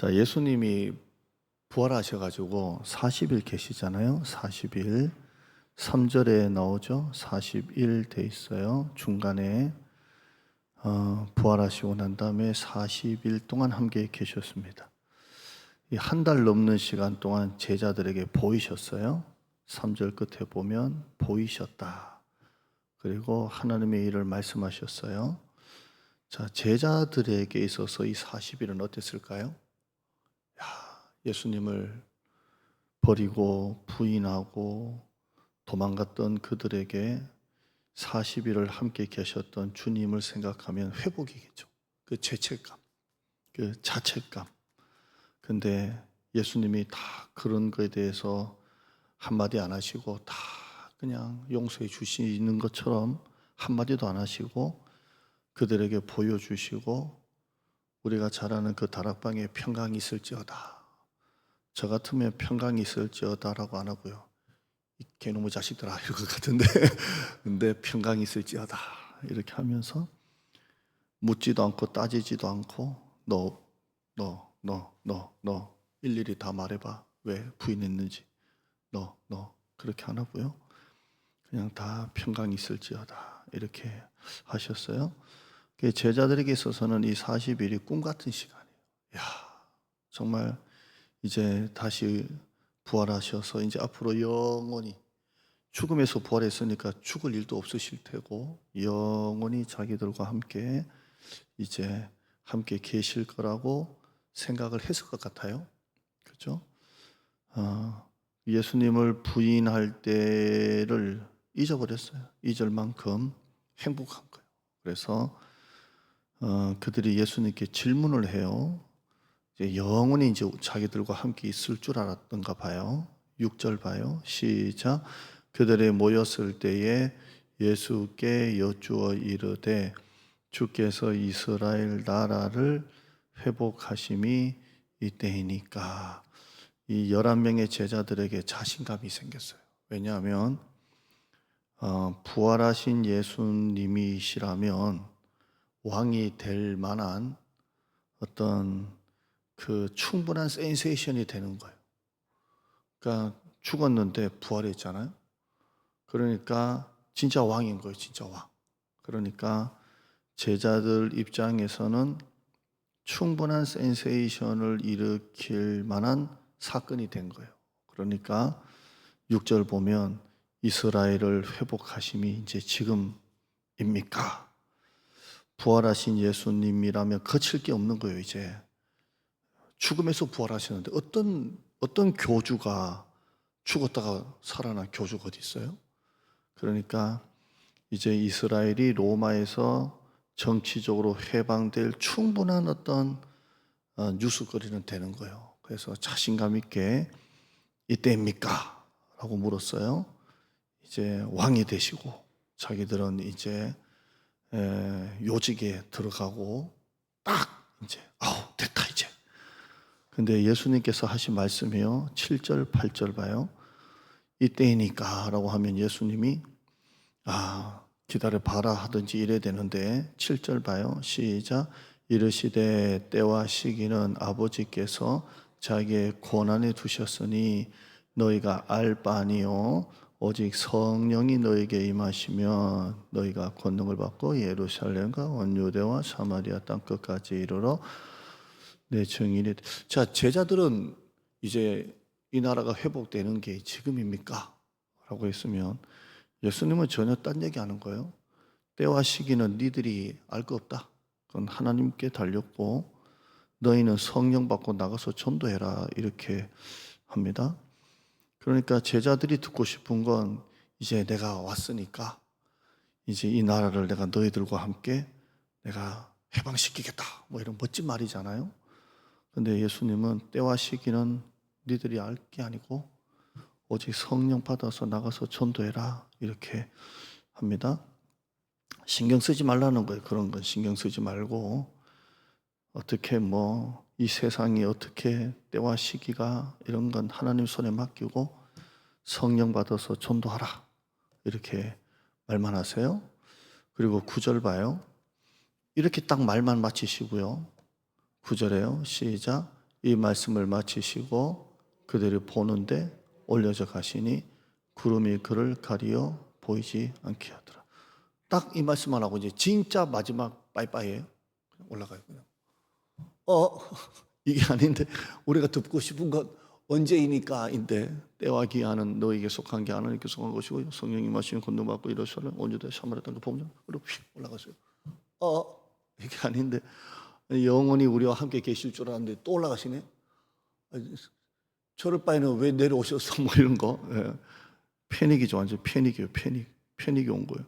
자, 예수님이 부활하셔가지고 40일 계시잖아요. 40일. 3절에 나오죠. 40일 돼 있어요. 중간에 부활하시고 난 다음에 40일 동안 함께 계셨습니다. 이 한 달 넘는 시간 동안 제자들에게 보이셨어요. 3절 끝에 보면 보이셨다. 그리고 하나님의 일을 말씀하셨어요. 자, 제자들에게 있어서 이 40일은 어땠을까요? 예수님을 버리고 부인하고 도망갔던 그들에게 40일을 함께 계셨던 주님을 생각하면 회복이겠죠. 그 죄책감, 그 자책감. 근데 예수님이 다 그런 거에 대해서 한마디 안 하시고 다 그냥 용서해 주시는 것처럼 한마디도 안 하시고 그들에게 보여주시고 우리가 잘 아는 그 다락방에 평강이 있을지어다. 저 같으면 평강이 있을지어다라고 안 하고요. 이 개놈의 자식들아 이럴 것 같은데 근데 평강이 있을지어다 이렇게 하면서 묻지도 않고 따지지도 않고 너 일일이 다 말해봐. 왜 부인했는지. 너 그렇게 안 하고요. 그냥 다 평강이 있을지어다 이렇게 하셨어요. 제자들에게 있어서는 이 40일이 꿈 같은 시간이에요. 야, 정말 이제 다시 부활하셔서 이제 앞으로 영원히 죽음에서 부활했으니까 죽을 일도 없으실 테고 영원히 자기들과 함께 이제 함께 계실 거라고 생각을 했을 것 같아요. 그렇죠? 예수님을 부인할 때를 잊어버렸어요. 잊을 만큼 행복한 거예요. 그래서 그들이 예수님께 질문을 해요. 이제 영원히 이제 자기들과 함께 있을 줄 알았던가 봐요. 6절 봐요. 시작. 그들이 모였을 때에 예수께 여쭈어 이르되 주께서 이스라엘 나라를 회복하심이 이때이니까. 이 11명의 제자들에게 자신감이 생겼어요. 왜냐하면 부활하신 예수님이시라면 왕이 될 만한 어떤 그 충분한 센세이션이 되는 거예요. 그러니까 죽었는데 부활했잖아요. 그러니까 진짜 왕인 거예요. 진짜 왕. 그러니까 제자들 입장에서는 충분한 센세이션을 일으킬 만한 사건이 된 거예요. 그러니까 6절 보면 이스라엘을 회복하심이 이제 지금입니까? 부활하신 예수님이라면 거칠 게 없는 거예요. 이제 죽음에서 부활하시는데 어떤 교주가 죽었다가 살아난 교주가 어디 있어요? 그러니까 이제 이스라엘이 로마에서 정치적으로 해방될 충분한 어떤 뉴스거리는 되는 거예요. 그래서 자신감 있게 이때입니까? 라고 물었어요. 이제 왕이 되시고 자기들은 이제 요직에 들어가고 딱 이제 됐다 이제. 근데 예수님께서 하신 말씀이요. 7절 8절 봐요. 이때이니까 라고 하면 예수님이 기다려 봐라 하든지 이래야 되는데 7절 봐요. 시작. 이르시되 때와 시기는 아버지께서 자기의 권한에 두셨으니 너희가 알 바 아니요 오직 성령이 너희에게 임하시면 너희가 권능을 받고 예루살렘과 온 유대와 사마리아 땅 끝까지 이르러 내 증인이. 자, 제자들은 이제 이 나라가 회복되는 게 지금입니까? 라고 했으면 예수님은 전혀 딴 얘기 하는 거예요. 때와 시기는 니들이 알 거 없다. 그건 하나님께 달렸고 너희는 성령 받고 나가서 전도해라 이렇게 합니다. 그러니까 제자들이 듣고 싶은 건 이제 내가 왔으니까 이제 이 나라를 내가 너희들과 함께 내가 해방시키겠다. 뭐 이런 멋진 말이잖아요. 근데 예수님은 때와 시기는 니들이 알 게 아니고 오직 성령 받아서 나가서 전도해라 이렇게 합니다. 신경 쓰지 말라는 거예요. 그런 건 신경 쓰지 말고 어떻게 이 세상이 어떻게 때와 시기가 이런 건 하나님 손에 맡기고 성령 받아서 전도하라 이렇게 말만 하세요. 그리고 9절 봐요. 이렇게 딱 말만 마치시고요. 9절에요. 시작. 이 말씀을 마치시고 그들이 보는데 올려져 가시니 구름이 그를 가리어 보이지 않게 하더라. 딱 이 말씀만 하고 이제 진짜 마지막 빠이빠이예요. 올라가요. 그냥. 이게 아닌데 우리가 듣고 싶은 것 언제이니까인데 때와 기한은 너에게 속한 게 하나님께 속한 것이고 성령이 마시면 건너받고 이러시면 온유대 사마리아땅 보면 그리고 휙 올라갔어요. 이게 아닌데 영원히 우리와 함께 계실 줄 알았는데 또 올라가시네. 저럴 바에는 왜 내려오셨어? 뭐 이런 거. 예. 패닉이죠. 완전 패닉이에요. 패닉이 온 거예요.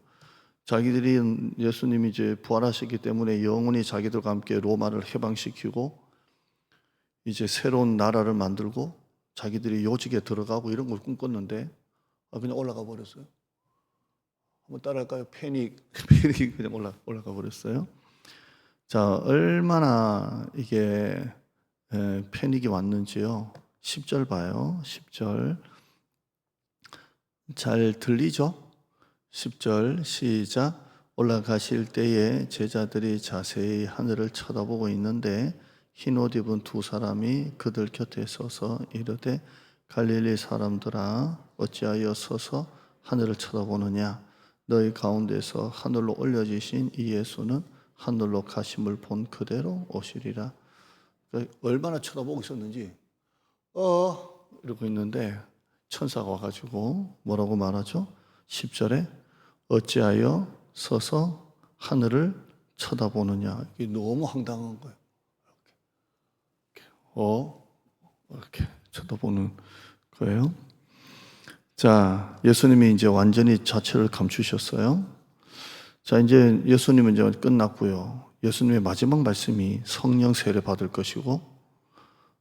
자기들이 예수님이 이제 부활하셨기 때문에 영원히 자기들과 함께 로마를 해방시키고 이제 새로운 나라를 만들고 자기들이 요직에 들어가고 이런 걸 꿈꿨는데 그냥 올라가 버렸어요. 한번 따라할까요? 패닉이 그냥 올라가 버렸어요. 자, 얼마나 이게 패닉이 왔는지요. 10절 봐요. 10절 잘 들리죠? 10절 시작. 올라가실 때에 제자들이 자세히 하늘을 쳐다보고 있는데 흰옷 입은 두 사람이 그들 곁에 서서 이르되 갈릴리 사람들아 어찌하여 서서 하늘을 쳐다보느냐. 너희 가운데서 하늘로 올려지신 이 예수는 하늘로 가심을 본 그대로 오시리라. 얼마나 쳐다보고 있었는지 이러고 있는데 천사가 와가지고 뭐라고 말하죠? 10절에 어찌하여 서서 하늘을 쳐다보느냐. 이게 너무 황당한 거예요. 이렇게 쳐다보는 거예요. 자, 예수님이 이제 완전히 자체를 감추셨어요. 자, 이제 예수님은 이제 끝났고요. 예수님의 마지막 말씀이 성령 세례 받을 것이고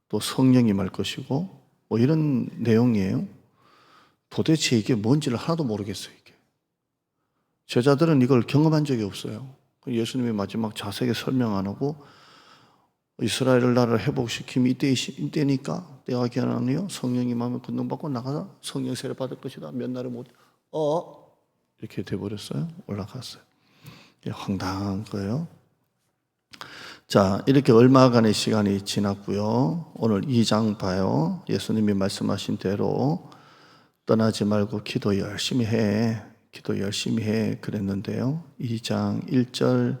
또 성령이 임할 것이고 뭐 이런 내용이에요. 도대체 이게 뭔지를 하나도 모르겠어요. 이게. 제자들은 이걸 경험한 적이 없어요. 예수님이 마지막 자세하게 설명 안 하고 이스라엘 나라를 회복시킴이 이때니까 때가 기한하니요 성령이 마음에 권능받고 나가서 성령 세례 받을 것이다. 몇 날을 못 이렇게 돼버렸어요. 올라갔어요. 이게 황당한 거예요. 자, 이렇게 얼마간의 시간이 지났고요. 오늘 2장 봐요. 예수님이 말씀하신 대로 떠나지 말고 기도 열심히 해. 그랬는데요. 2장 1절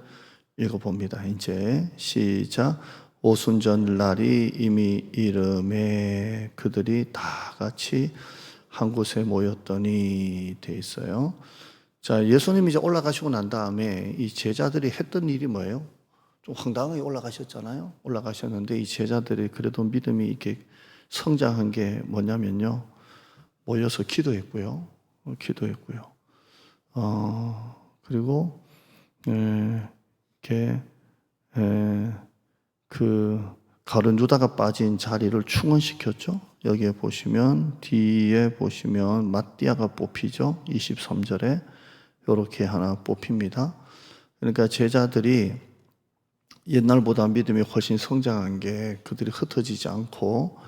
읽어봅니다. 이제 시작. 오순절 날이 이미 이름에 그들이 다 같이 한 곳에 모였더니 돼 있어요. 자, 예수님이 이제 올라가시고 난 다음에 이 제자들이 했던 일이 뭐예요? 좀 황당하게 올라가셨잖아요. 올라가셨는데 이 제자들이 그래도 믿음이 이렇게 성장한 게 뭐냐면요. 모여서 기도했고요. 그리고 이렇게 그 가룟 유다가 빠진 자리를 충원시켰죠. 여기에 보시면 뒤에 보시면 마띠아가 뽑히죠. 23절에 이렇게 하나 뽑힙니다. 그러니까 제자들이 옛날보다 믿음이 훨씬 성장한 게 그들이 흩어지지 않고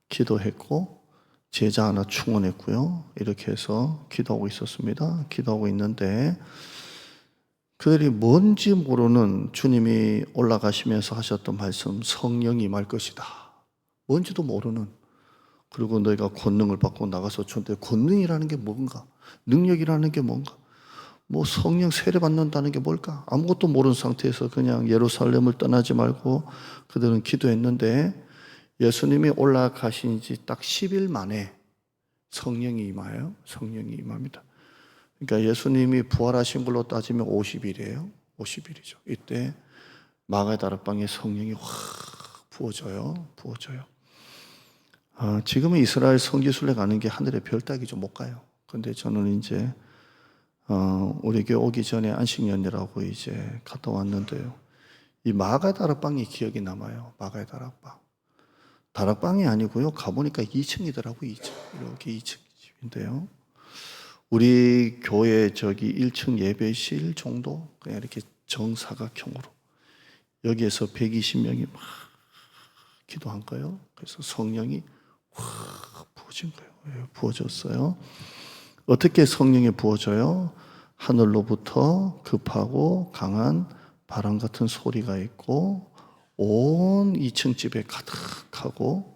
기도했고 제자 하나 충원했고요. 이렇게 해서 기도하고 있었습니다. 기도하고 있는데 그들이 뭔지 모르는 주님이 올라가시면서 하셨던 말씀, 성령이 임할 것이다. 뭔지도 모르는. 그리고 너희가 권능을 받고 나가서 전대 권능이라는 게 뭔가? 능력이라는 게 뭔가? 뭐 성령 세례 받는다는 게 뭘까? 아무것도 모르는 상태에서 그냥 예루살렘을 떠나지 말고 그들은 기도했는데 예수님이 올라가신 지 딱 10일 만에 성령이 임해요. 성령이 임합니다. 그러니까 예수님이 부활하신 걸로 따지면 50일이에요. 50일이죠. 이때 마가의 다락방에 성령이 확 부어져요. 지금은 이스라엘 성지순례 가는 게 하늘의 별 따기죠. 못 가요. 근데 저는 이제 우리 교회 오기 전에 안식년이라고 이제 갔다 왔는데요. 이 마가의 다락방이 기억이 남아요. 마가의 다락방. 다락방이 아니고요. 가보니까 2층이더라고요. 2층. 이렇게 2층 집인데요. 우리 교회 저기 1층 예배실 정도 그냥 이렇게 정사각형으로 여기에서 120명이 막 기도한 거예요. 그래서 성령이 확 부어진 거예요. 부어졌어요. 어떻게 성령이 부어져요? 하늘로부터 급하고 강한 바람 같은 소리가 있고 온 2층 집에 가득하고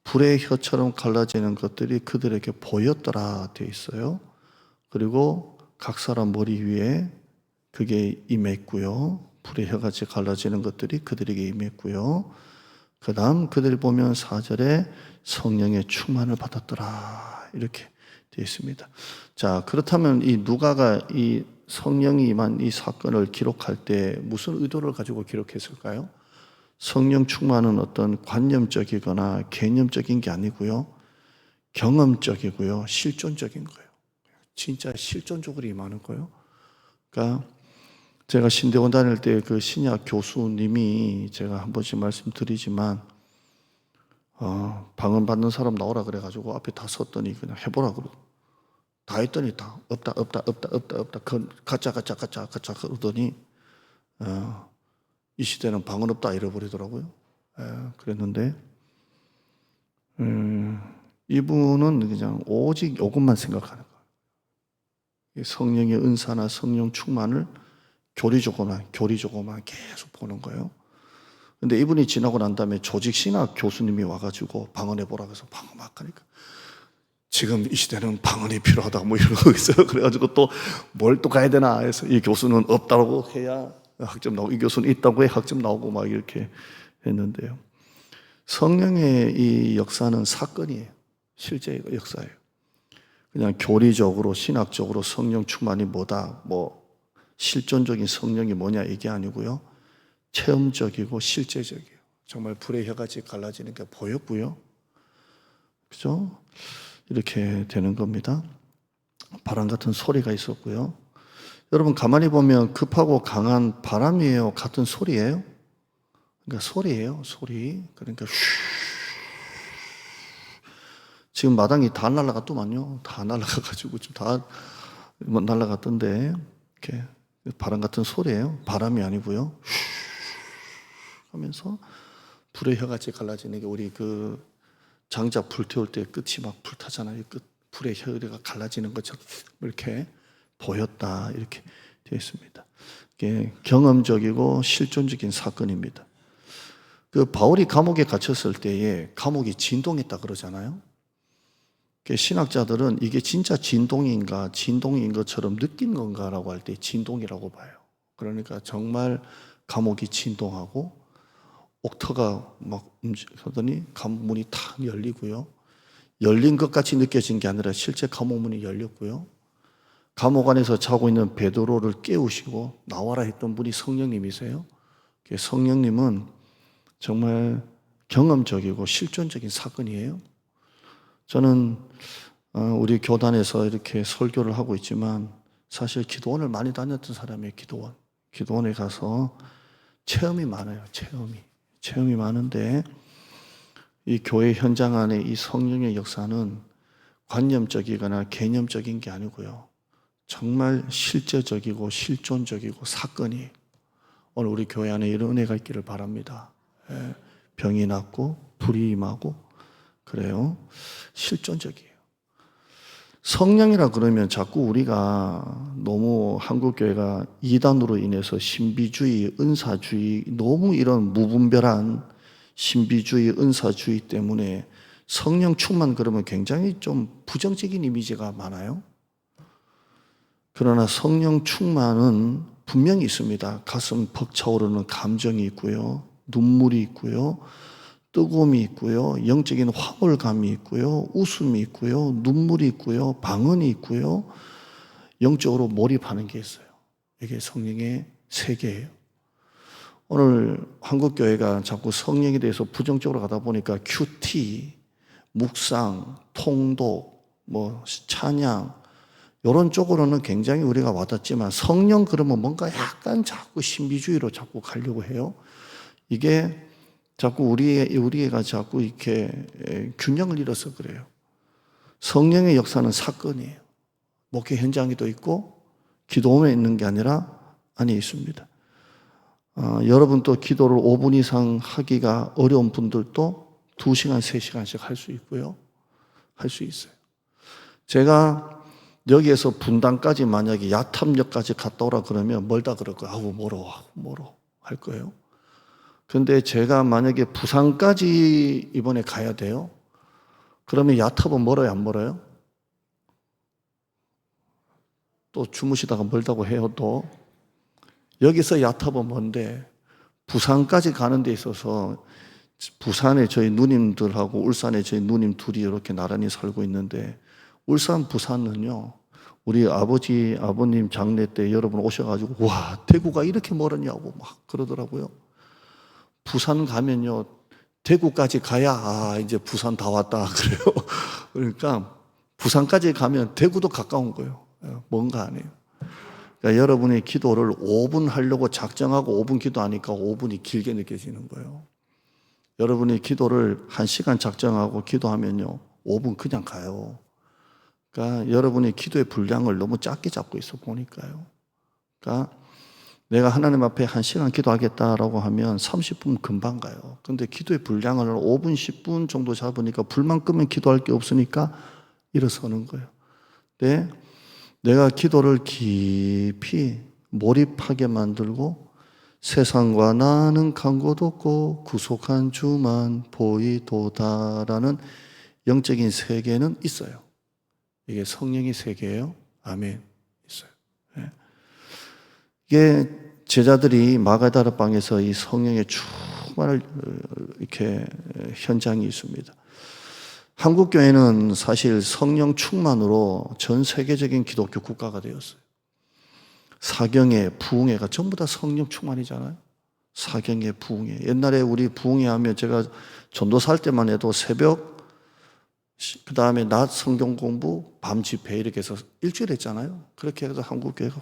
불의 혀처럼 갈라지는 것들이 그들에게 보였더라 되어 있어요. 그리고 각 사람 머리 위에 그게 임했고요. 불의 혀같이 갈라지는 것들이 그들에게 임했고요. 그 다음 그들 보면 4절에 성령의 충만을 받았더라 이렇게 되어 있습니다. 자, 그렇다면 이 누가가 이 성령이 임한 이 사건을 기록할 때 무슨 의도를 가지고 기록했을까요? 성령 충만은 어떤 관념적이거나 개념적인 게 아니고요. 경험적이고요. 실존적인 거예요. 진짜 실존적으로 임하는 거예요. 그러니까 제가 신대원 다닐 때 그 신약 교수님이 제가 한 번씩 말씀드리지만 방언 받는 사람 나오라 그래가지고 앞에 다 섰더니 그냥 해보라 그러고 다 했더니 다 없다 가짜 그러더니 이 시대는 방언 없다 잃어버리더라고요. 그랬는데 이분은 그냥 오직 이것만 생각하는 거예요. 성령의 은사나 성령 충만을 교리적으로만 계속 보는 거예요. 근데 이분이 지나고 난 다음에 조직신학 교수님이 와가지고 방언해보라 그래서 방언 막 하니까 지금 이 시대는 방언이 필요하다 뭐 이러고 있어요. 그래가지고 또 뭘 또 가야 되나 해서 이 교수는 없다고 해야 학점 나오고 이 교수는 있다고 해야 학점 나오고 막 이렇게 했는데요. 성령의 이 역사는 사건이에요. 실제 역사예요. 그냥 교리적으로 신학적으로 성령 충만이 뭐다 뭐 실존적인 성령이 뭐냐 이게 아니고요. 체험적이고 실제적이에요. 정말 불의 혀같이 갈라지는 게 보였고요. 그죠? 이렇게 되는 겁니다. 바람 같은 소리가 있었고요. 여러분 가만히 보면 급하고 강한 바람이에요? 같은 소리예요? 그러니까 소리예요. 소리. 그러니까 지금 마당이 다 날아갔더만요. 다 날아가가지고 지금 다 날아갔던데 이렇게 바람 같은 소리예요. 바람이 아니고요. 하면서 불의 혀같이 갈라지는 게 우리 그 장작 불태울 때 끝이 막 불타잖아요. 불의 혀가 갈라지는 것처럼 이렇게 보였다 이렇게 되어 있습니다. 이게 경험적이고 실존적인 사건입니다. 그 바울이 감옥에 갇혔을 때에 감옥이 진동했다 그러잖아요. 신학자들은 이게 진짜 진동인가 진동인 것처럼 느낀 건가라고 할 때 진동이라고 봐요. 그러니까 정말 감옥이 진동하고 옥터가 막 움직이더니 감옥문이 탁 열리고요. 열린 것 같이 느껴진 게 아니라 실제 감옥문이 열렸고요. 감옥 안에서 자고 있는 베드로를 깨우시고 나와라 했던 분이 성령님이세요. 성령님은 정말 경험적이고 실존적인 사건이에요. 저는 우리 교단에서 이렇게 설교를 하고 있지만 사실 기도원을 많이 다녔던 사람이에요. 기도원에 가서 체험이 많아요. 체험이 많은데 이 교회 현장 안에 이 성령의 역사는 관념적이거나 개념적인 게 아니고요. 정말 실제적이고 실존적이고 사건이 오늘 우리 교회 안에 이런 은혜가 있기를 바랍니다. 병이 낫고 불이 임하고 그래요. 실존적이에요. 성령이라 그러면 자꾸 우리가 너무 한국교회가 이단으로 인해서 신비주의, 은사주의, 너무 이런 무분별한 신비주의, 은사주의 때문에 성령 충만 그러면 굉장히 좀 부정적인 이미지가 많아요. 그러나 성령 충만은 분명히 있습니다. 가슴 벅차오르는 감정이 있고요. 눈물이 있고요. 뜨거움이 있고요. 영적인 화물감이 있고요. 웃음이 있고요. 눈물이 있고요. 방언이 있고요. 영적으로 몰입하는 게 있어요. 이게 성령의 세계예요. 오늘 한국교회가 자꾸 성령에 대해서 부정적으로 가다 보니까 큐티, 묵상, 통독, 찬양 이런 쪽으로는 굉장히 우리가 와닿지만 성령 그러면 뭔가 약간 자꾸 신비주의로 자꾸 가려고 해요. 이게 자꾸 우리가 자꾸 이렇게 균형을 잃어서 그래요. 성령의 역사는 사건이에요. 목회 현장에도 있고 기도원에 있는 게 아니라 안에 있습니다. 여러분 또 기도를 5분 이상 하기가 어려운 분들도 2시간, 3시간씩 할 수 있고요. 할 수 있어요. 제가 여기에서 분당까지 만약에 야탐역까지 갔다 오라 그러면 멀다 그럴 거예요. 아우 멀어 할 거예요. 근데 제가 만약에 부산까지 이번에 가야 돼요. 그러면 야탑은 멀어요, 안 멀어요? 또 주무시다가 멀다고 해요, 또. 여기서 야탑은 먼데 부산까지 가는 데 있어서 부산에 저희 누님들하고 울산에 저희 누님 둘이 이렇게 나란히 살고 있는데 울산, 부산은요, 우리 아버지, 아버님 장례 때 여러분 오셔가지고 와, 대구가 이렇게 멀었냐고 막 그러더라고요. 부산 가면요, 대구까지 가야 이제 부산 다 왔다 그래요. 그러니까 부산까지 가면 대구도 가까운 거예요. 뭔가 아니에요. 그러니까 여러분의 기도를 5분 하려고 작정하고 5분 기도하니까 5분이 길게 느껴지는 거예요. 여러분이 기도를 1시간 작정하고 기도하면요, 5분 그냥 가요. 그러니까 여러분이 기도의 분량을 너무 작게 잡고 있어 보니까요. 그러니까 내가 하나님 앞에 1시간 기도하겠다라고 하면 30분 금방 가요. 근데 기도의 분량을 5분, 10분 정도 잡으니까 불만 끄면 기도할 게 없으니까 일어서는 거예요. 근데 내가 기도를 깊이 몰입하게 만들고 세상과 나는 간 곳 없고 구속한 주만 보이도다라는 영적인 세계는 있어요. 이게 성령의 세계예요. 아멘. 있어요. 네. 이게 제자들이 마가다라 방에서 이 성령의 충만을 이렇게 현장이 있습니다. 한국 교회는 사실 성령 충만으로 전 세계적인 기독교 국가가 되었어요. 사경회, 부흥회가 전부 다 성령 충만이잖아요. 사경회, 부흥회. 옛날에 우리 부흥회 하면 제가 전도사 할 때만 해도 새벽, 그 다음에 낮 성경 공부, 밤 집회 이렇게 해서 일주일 했잖아요. 그렇게 해서 한국 교회가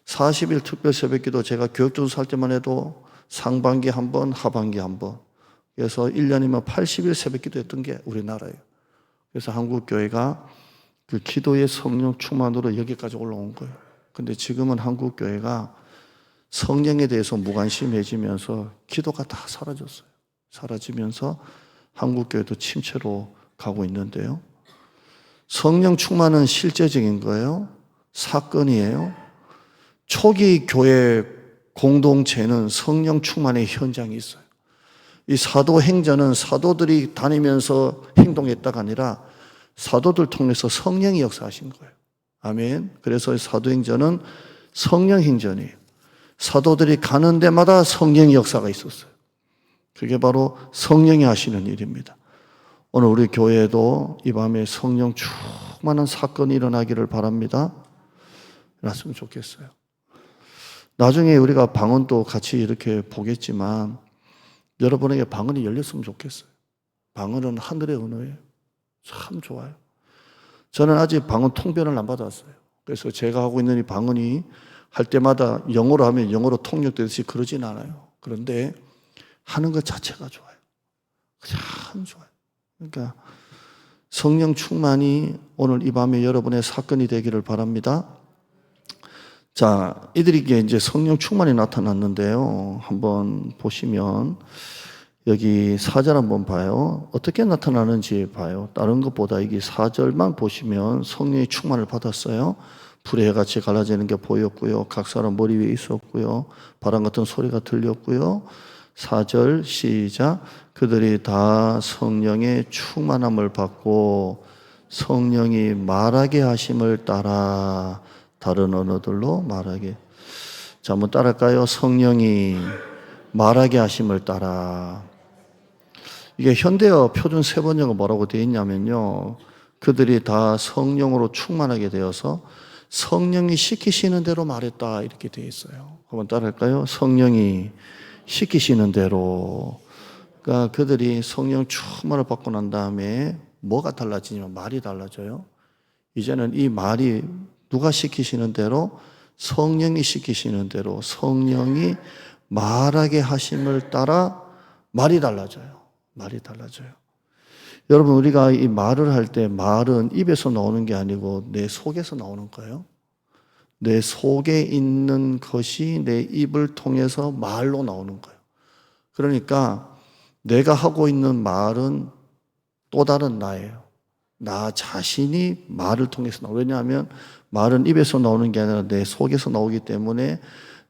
40일 특별 새벽기도 제가 교육전도사 할 때만 해도 상반기 한 번, 하반기 한 번. 그래서 1년이면 80일 새벽기도 했던 게 우리나라예요. 그래서 한국 교회가 그 기도의 성령 충만으로 여기까지 올라온 거예요. 근데 지금은 한국 교회가 성령에 대해서 무관심해지면서 기도가 다 사라졌어요. 사라지면서 한국 교회도 침체로 가고 있는데요. 성령 충만은 실제적인 거예요. 사건이에요. 초기 교회 공동체는 성령 충만의 현장이 있어요. 이 사도행전은 사도들이 다니면서 행동했다가 아니라 사도들 통해서 성령이 역사하신 거예요. 아멘. 그래서 사도행전은 성령 행전이에요. 사도들이 가는 데마다 성령의 역사가 있었어요. 그게 바로 성령이 하시는 일입니다. 오늘 우리 교회에도 이 밤에 성령 충만한 사건이 일어나기를 바랍니다. 일어났으면 좋겠어요. 나중에 우리가 방언도 같이 이렇게 보겠지만 여러분에게 방언이 열렸으면 좋겠어요. 방언은 하늘의 언어예요. 참 좋아요. 저는 아직 방언 통변을 안 받았어요. 그래서 제가 하고 있는 이 방언이 할 때마다 영어로 하면 영어로 통역되듯이 그러진 않아요. 그런데 하는 것 자체가 좋아요. 참 좋아요. 그러니까 성령 충만이 오늘 이 밤에 여러분의 사건이 되기를 바랍니다. 자, 이들에게 이제 성령 충만이 나타났는데요. 한번 보시면 여기 4절 한번 봐요. 어떻게 나타나는지 봐요. 다른 것보다 여기 4절만 보시면 성령의 충만을 받았어요. 불의 해같이 갈라지는 게 보였고요. 각 사람 머리 위에 있었고요. 바람 같은 소리가 들렸고요. 4절 시작. 그들이 다 성령의 충만함을 받고 성령이 말하게 하심을 따라 다른 언어들로 말하게. 자, 한번 따라할까요? 성령이 말하게 하심을 따라. 이게 현대어 표준 세번역은 뭐라고 되어 있냐면요. 그들이 다 성령으로 충만하게 되어서 성령이 시키시는 대로 말했다 이렇게 되어 있어요. 한번 따라할까요? 성령이 시키시는 대로. 그러니까 그들이 성령 충만을 받고 난 다음에 뭐가 달라지냐면 말이 달라져요. 이제는 이 말이 누가 시키시는 대로 성령이 시키시는 대로 성령이 말하게 하심을 따라 말이 달라져요. 말이 달라져요. 여러분 우리가 이 말을 할 때 말은 입에서 나오는 게 아니고 내 속에서 나오는 거예요. 내 속에 있는 것이 내 입을 통해서 말로 나오는 거예요. 그러니까 내가 하고 있는 말은 또 다른 나예요. 나 자신이 말을 통해서 나와요. 왜냐하면 말은 입에서 나오는 게 아니라 내 속에서 나오기 때문에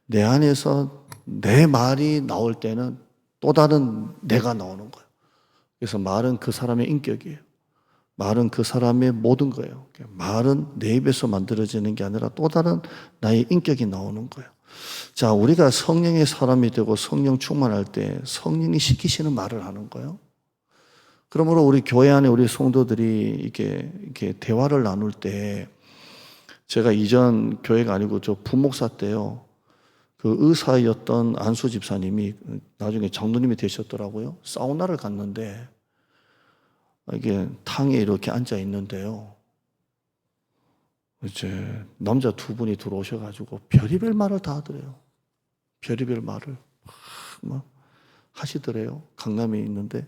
내 안에서 내 말이 나올 때는 또 다른 내가 나오는 거예요. 그래서 말은 그 사람의 인격이에요. 말은 그 사람의 모든 거예요. 말은 내 입에서 만들어지는 게 아니라 또 다른 나의 인격이 나오는 거예요. 자, 우리가 성령의 사람이 되고 성령 충만할 때 성령이 시키시는 말을 하는 거예요. 그러므로 우리 교회 안에 우리 성도들이 이렇게 대화를 나눌 때, 제가 이전 교회가 아니고 저 부목사 때요, 그 의사였던 안수 집사님이 나중에 장로님이 되셨더라고요. 사우나를 갔는데 이게 탕에 이렇게 앉아 있는데요, 이제 남자 두 분이 들어오셔가지고 별의별 말을 다 하더래요. 별의별 말을 막 하시더래요. 강남에 있는데.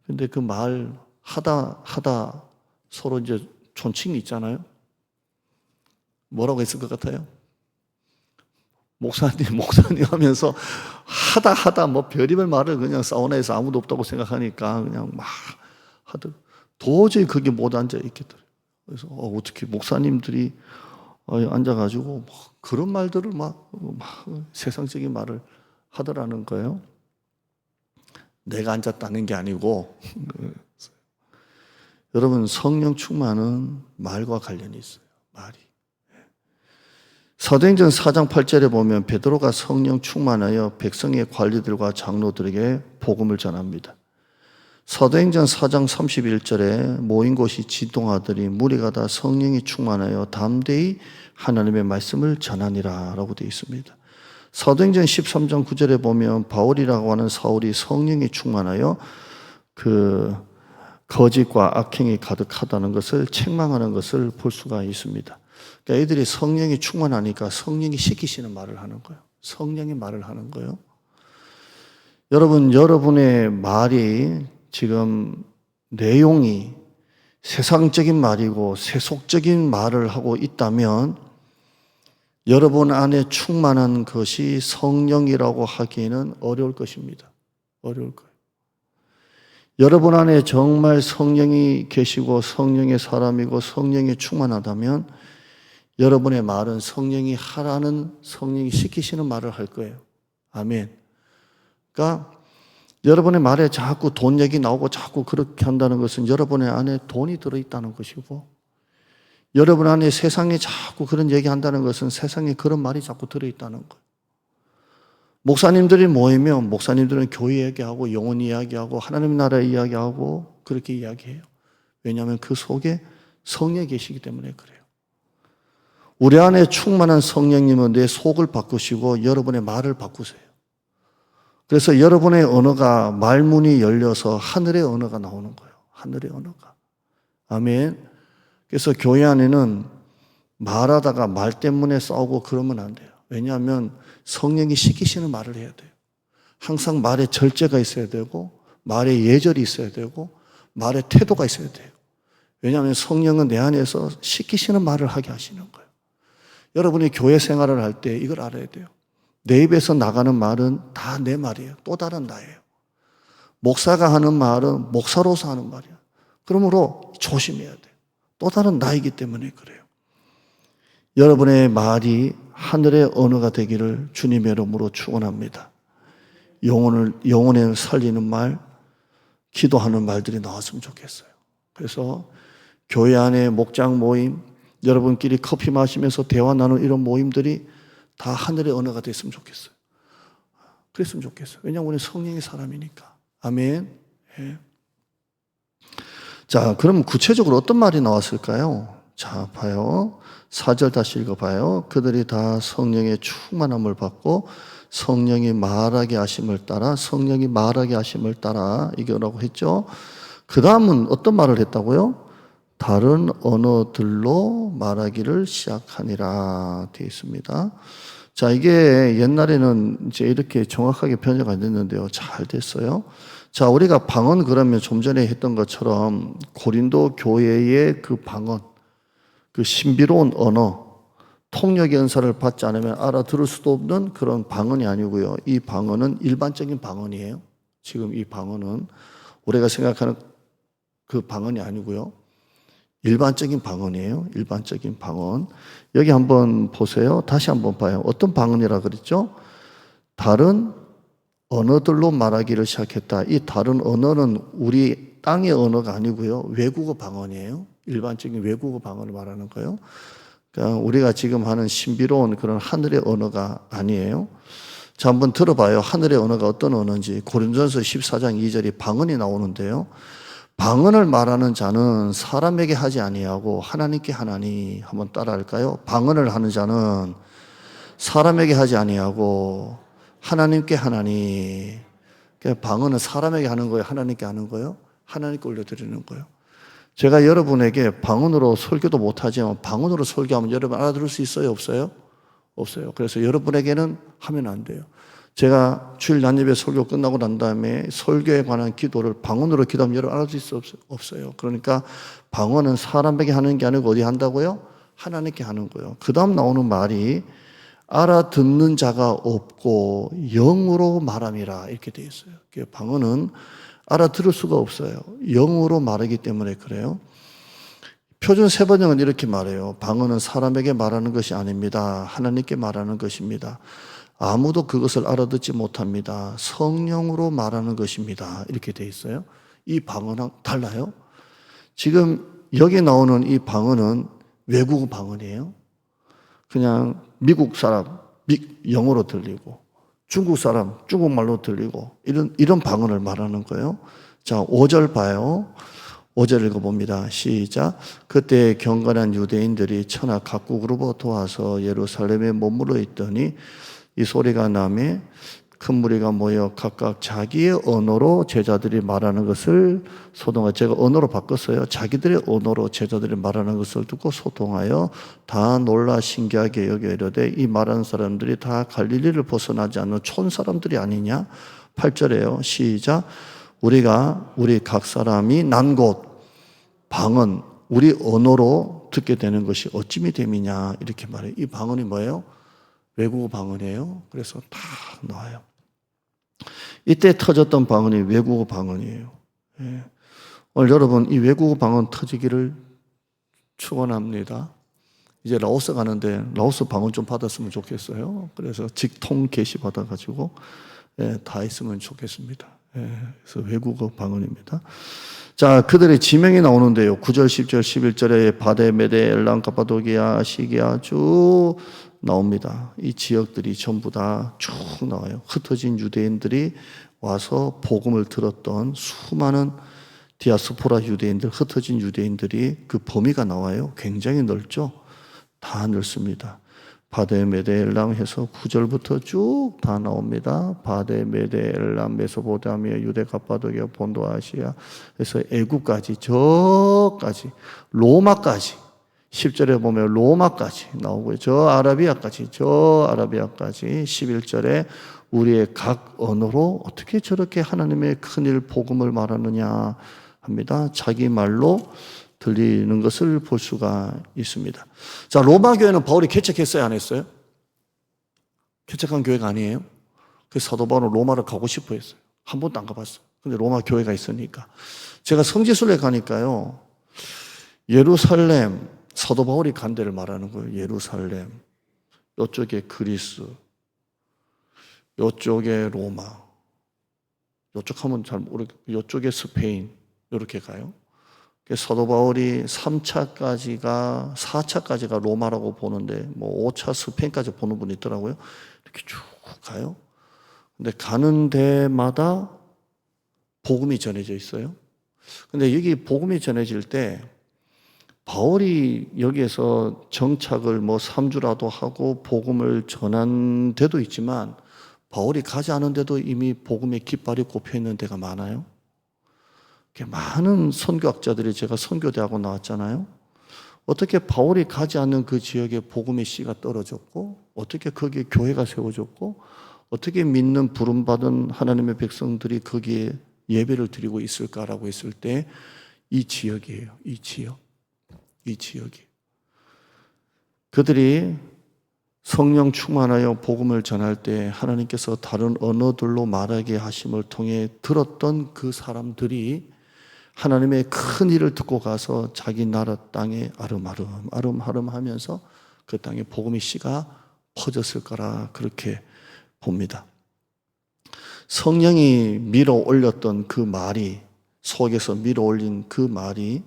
근데 그 말 하다 서로 이제 존칭이 있잖아요. 뭐라고 했을 것 같아요? 목사님 하면서 하다 뭐 별의별 말을 그냥 사우나에서 아무도 없다고 생각하니까 그냥 막 하더, 도저히 그게 못 앉아 있겠더래요. 그래서 어떻게 목사님들이 앉아가지고 그런 말들을 막 세상적인 말을 하더라는 거예요. 내가 앉았다는 게 아니고 여러분, 성령 충만은 말과 관련이 있어요. 말이. 사도행전 4장 8절에 보면 베드로가 성령 충만하여 백성의 관리들과 장로들에게 복음을 전합니다. 사도행전 4장 31절에 모인 곳이 진동하더니 무리가 다 성령이 충만하여 담대히 하나님의 말씀을 전하니라 라고 되어 있습니다. 사도행전 13장 9절에 보면 바울이라고 하는 사울이 성령이 충만하여 그 거짓과 악행이 가득하다는 것을 책망하는 것을 볼 수가 있습니다. 그러니까 애들이 성령이 충만하니까 성령이 시키시는 말을 하는 거예요. 성령이 말을 하는 거예요. 여러분, 여러분의 말이 지금 내용이 세상적인 말이고 세속적인 말을 하고 있다면 여러분 안에 충만한 것이 성령이라고 하기에는 어려울 것입니다. 어려울 거예요. 여러분 안에 정말 성령이 계시고 성령의 사람이고 성령이 충만하다면 여러분의 말은 성령이 하라는, 성령이 시키시는 말을 할 거예요. 아멘. 그러니까 여러분의 말에 자꾸 돈 얘기 나오고 자꾸 그렇게 한다는 것은 여러분의 안에 돈이 들어있다는 것이고, 여러분 안에 세상에 자꾸 그런 얘기한다는 것은 세상에 그런 말이 자꾸 들어있다는 거예요. 목사님들이 모이면 목사님들은 교회 얘기하고 영혼 이야기하고 하나님 나라 이야기하고 그렇게 이야기해요. 왜냐하면 그 속에 성령이 계시기 때문에 그래요. 우리 안에 충만한 성령님은 내 속을 바꾸시고 여러분의 말을 바꾸세요. 그래서 여러분의 언어가 말문이 열려서 하늘의 언어가 나오는 거예요. 하늘의 언어가. 아멘. 그래서 교회 안에는 말하다가 말 때문에 싸우고 그러면 안 돼요. 왜냐하면 성령이 시키시는 말을 해야 돼요. 항상 말에 절제가 있어야 되고 말에 예절이 있어야 되고 말에 태도가 있어야 돼요. 왜냐하면 성령은 내 안에서 시키시는 말을 하게 하시는 거예요. 여러분이 교회 생활을 할 때 이걸 알아야 돼요. 내 입에서 나가는 말은 다 내 말이에요. 또 다른 나예요. 목사가 하는 말은 목사로서 하는 말이에요. 그러므로 조심해야 돼요. 또 다른 나이기 때문에 그래요. 여러분의 말이 하늘의 언어가 되기를 주님의 이름으로 축원합니다. 영혼을 살리는 말, 기도하는 말들이 나왔으면 좋겠어요. 그래서 교회 안에 목장 모임, 여러분끼리 커피 마시면서 대화 나누는 이런 모임들이 다 하늘의 언어가 됐으면 좋겠어요. 그랬으면 좋겠어요. 왜냐하면 우리는 성령의 사람이니까. 아멘. 예. 자, 그럼 구체적으로 어떤 말이 나왔을까요? 자, 봐요. 4절 다시 읽어봐요. 그들이 다 성령의 충만함을 받고 성령이 말하게 하심을 따라, 성령이 말하게 하심을 따라 이거라고 했죠. 그 다음은 어떤 말을 했다고요? 다른 언어들로 말하기를 시작하니라 되어 있습니다. 자, 이게 옛날에는 이제 이렇게 정확하게 번역이 안 됐는데요. 잘 됐어요. 자, 우리가 방언 그러면 좀 전에 했던 것처럼 고린도 교회의 그 방언, 그 신비로운 언어, 통역의 은사를 받지 않으면 알아들을 수도 없는 그런 방언이 아니고요. 이 방언은 일반적인 방언이에요. 지금 이 방언은 우리가 생각하는 그 방언이 아니고요. 일반적인 방언이에요. 일반적인 방언. 여기 한번 보세요. 다시 한번 봐요. 어떤 방언이라 그랬죠? 다른 언어들로 말하기를 시작했다. 이 다른 언어는 우리 땅의 언어가 아니고요. 외국어 방언이에요. 일반적인 외국어 방언을 말하는 거예요. 그러니까 우리가 지금 하는 신비로운 그런 하늘의 언어가 아니에요. 자, 한번 들어봐요. 하늘의 언어가 어떤 언어인지. 고린도전서 14장 2절이 방언이 나오는데요. 방언을 말하는 자는 사람에게 하지 아니하고 하나님께 하나니. 한번 따라할까요? 방언을 하는 자는 사람에게 하지 아니하고 하나님께 하나니. 그러니까 방언은 사람에게 하는 거예요? 하나님께 하는 거예요? 하나님께 올려드리는 거예요. 제가 여러분에게 방언으로 설교도 못하지만 방언으로 설교하면 여러분 알아들을 수 있어요? 없어요? 없어요. 그래서 여러분에게는 하면 안 돼요. 제가 주일 난예배 설교 끝나고 난 다음에 설교에 관한 기도를 방언으로 기도하면 여러분 알아들을 수 없어요. 그러니까 방언은 사람에게 하는 게 아니고 어디 한다고요? 하나님께 하는 거예요. 그 다음 나오는 말이 알아듣는 자가 없고 영으로 말함이라 이렇게 되어 있어요. 방언은 알아들을 수가 없어요. 영으로 말하기 때문에 그래요. 표준 세번역은 이렇게 말해요. 방언은 사람에게 말하는 것이 아닙니다. 하나님께 말하는 것입니다. 아무도 그것을 알아듣지 못합니다. 성령으로 말하는 것입니다. 이렇게 돼 있어요. 이 방언은 달라요. 지금 여기 나오는 이 방언은 외국어 방언이에요. 그냥 미국 사람 영어로 들리고 중국 사람 중국말로 들리고 이런 방언을 말하는 거예요. 자, 5절 봐요. 5절 읽어봅니다. 시작. 그때 경건한 유대인들이 천하 각국으로부터 와서 예루살렘에 머물러 있더니 이 소리가 나매 큰 무리가 모여 각각 자기의 언어로 제자들이 말하는 것을 소동하여, 제가 언어로 바꿨어요. 자기들의 언어로 제자들이 말하는 것을 듣고 소동하여 다 놀라 신기하게 여겨 이르되 이 말하는 사람들이 다 갈릴리를 벗어나지 않는 촌 사람들이 아니냐. 8절에요. 시작. 우리 각 사람이 난 곳 방언 우리 언어로 듣게 되는 것이 어찌미 됨이냐 이렇게 말해요. 이 방언이 뭐예요? 외국어 방언이에요. 그래서 다 나와요. 이때 터졌던 방언이 외국어 방언이에요. 예. 오늘 여러분 이 외국어 방언 터지기를 축원합니다. 이제 라오스 가는데 라오스 방언 좀 받았으면 좋겠어요. 그래서 직통 게시 받아가지고 다 있으면 좋겠습니다. 그래서 외국어 방언입니다. 자, 그들의 지명이 나오는데요. 9절, 10절, 11절에 바데, 메데, 엘람, 카파도기아, 아시기아 쭉 나옵니다. 이 지역들이 전부 다 쭉 나와요. 흩어진 유대인들이 와서 복음을 들었던 수많은 디아스포라 유대인들, 흩어진 유대인들이 그 범위가 나와요. 굉장히 넓죠. 다 넓습니다. 바데, 메데, 엘람 해서 9절부터 쭉 다 나옵니다. 바데, 메데, 엘람, 메소포타미아, 유대, 갑바도기아, 본도, 아시아 해서 애국까지 저까지 로마까지 10절에 보면 로마까지 나오고요. 저 아라비아까지 11절에 우리의 각 언어로 어떻게 저렇게 하나님의 큰일 복음을 말하느냐 합니다. 자기 말로 들리는 것을 볼 수가 있습니다. 자, 로마 교회는 바울이 개척했어요, 안 했어요? 개척한 교회가 아니에요. 그래서 사도 바울은 로마를 가고 싶어 했어요. 한 번도 안 가봤어요. 근데 로마 교회가 있으니까. 제가 성지순례 가니까요. 예루살렘, 사도 바울이 간 데를 말하는 거예요. 예루살렘. 이쪽에 그리스. 이쪽에 로마. 이쪽 하면 잘 모르겠고, 이쪽에 스페인. 이렇게 가요. 사도 바울이 3차까지가, 4차까지가 로마라고 보는데, 5차 스페인까지 보는 분이 있더라고요. 이렇게 쭉 가요. 근데 가는 데마다 복음이 전해져 있어요. 근데 여기 복음이 전해질 때, 바울이 여기에서 정착을 3주라도 하고 복음을 전한 데도 있지만 바울이 가지 않은 데도 이미 복음의 깃발이 꼽혀 있는 데가 많아요. 많은 선교학자들이, 제가 선교대학원 나왔잖아요. 어떻게 바울이 가지 않는 그 지역에 복음의 씨가 떨어졌고 어떻게 거기에 교회가 세워졌고 어떻게 믿는 부름받은 하나님의 백성들이 거기에 예배를 드리고 있을까라고 했을 때 이 지역이에요. 이 지역이. 그들이 성령 충만하여 복음을 전할 때 하나님께서 다른 언어들로 말하게 하심을 통해 들었던 그 사람들이 하나님의 큰 일을 듣고 가서 자기 나라 땅에 아름아름 하면서 그 땅에 복음의 씨가 퍼졌을 거라 그렇게 봅니다. 성령이 밀어 올렸던 그 말이, 속에서 밀어 올린 그 말이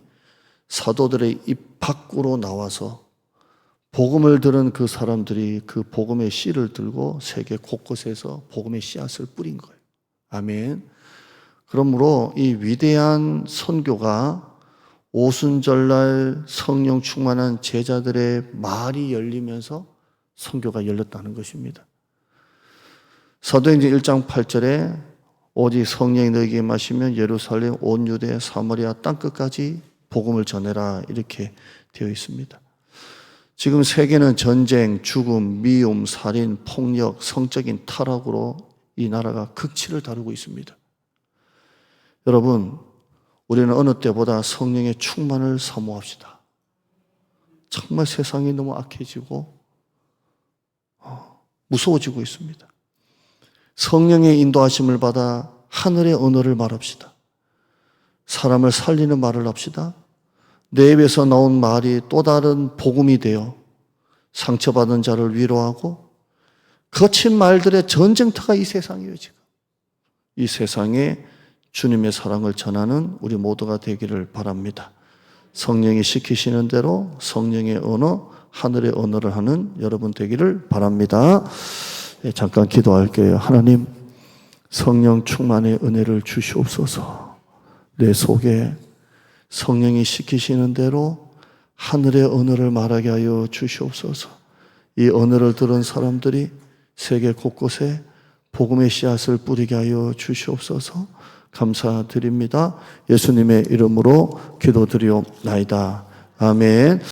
사도들의 입 밖으로 나와서 복음을 들은 그 사람들이 그 복음의 씨를 들고 세계 곳곳에서 복음의 씨앗을 뿌린 거예요. 아멘. 그러므로 이 위대한 선교가 오순절날 성령 충만한 제자들의 말이 열리면서 선교가 열렸다는 것입니다. 사도행전 1장 8절에 오직 성령이 너에게 임하시면 예루살렘 온 유대 사마리아 땅끝까지 복음을 전해라, 이렇게 되어 있습니다. 지금 세계는 전쟁, 죽음, 미움, 살인, 폭력, 성적인 타락으로 이 나라가 극치를 다루고 있습니다. 여러분, 우리는 어느 때보다 성령의 충만을 사모합시다. 정말 세상이 너무 악해지고 무서워지고 있습니다. 성령의 인도하심을 받아 하늘의 언어를 말합시다. 사람을 살리는 말을 합시다. 내 입에서 나온 말이 또 다른 복음이 되어 상처받은 자를 위로하고, 거친 말들의 전쟁터가 이 세상이에요. 지금 이 세상에 주님의 사랑을 전하는 우리 모두가 되기를 바랍니다. 성령이 시키시는 대로 성령의 언어, 하늘의 언어를 하는 여러분 되기를 바랍니다. 잠깐 기도할게요. 하나님, 성령 충만의 은혜를 주시옵소서. 내 속에 성령이 시키시는 대로 하늘의 언어를 말하게 하여 주시옵소서. 이 언어를 들은 사람들이 세계 곳곳에 복음의 씨앗을 뿌리게 하여 주시옵소서. 감사드립니다. 예수님의 이름으로 기도드리옵나이다. 아멘.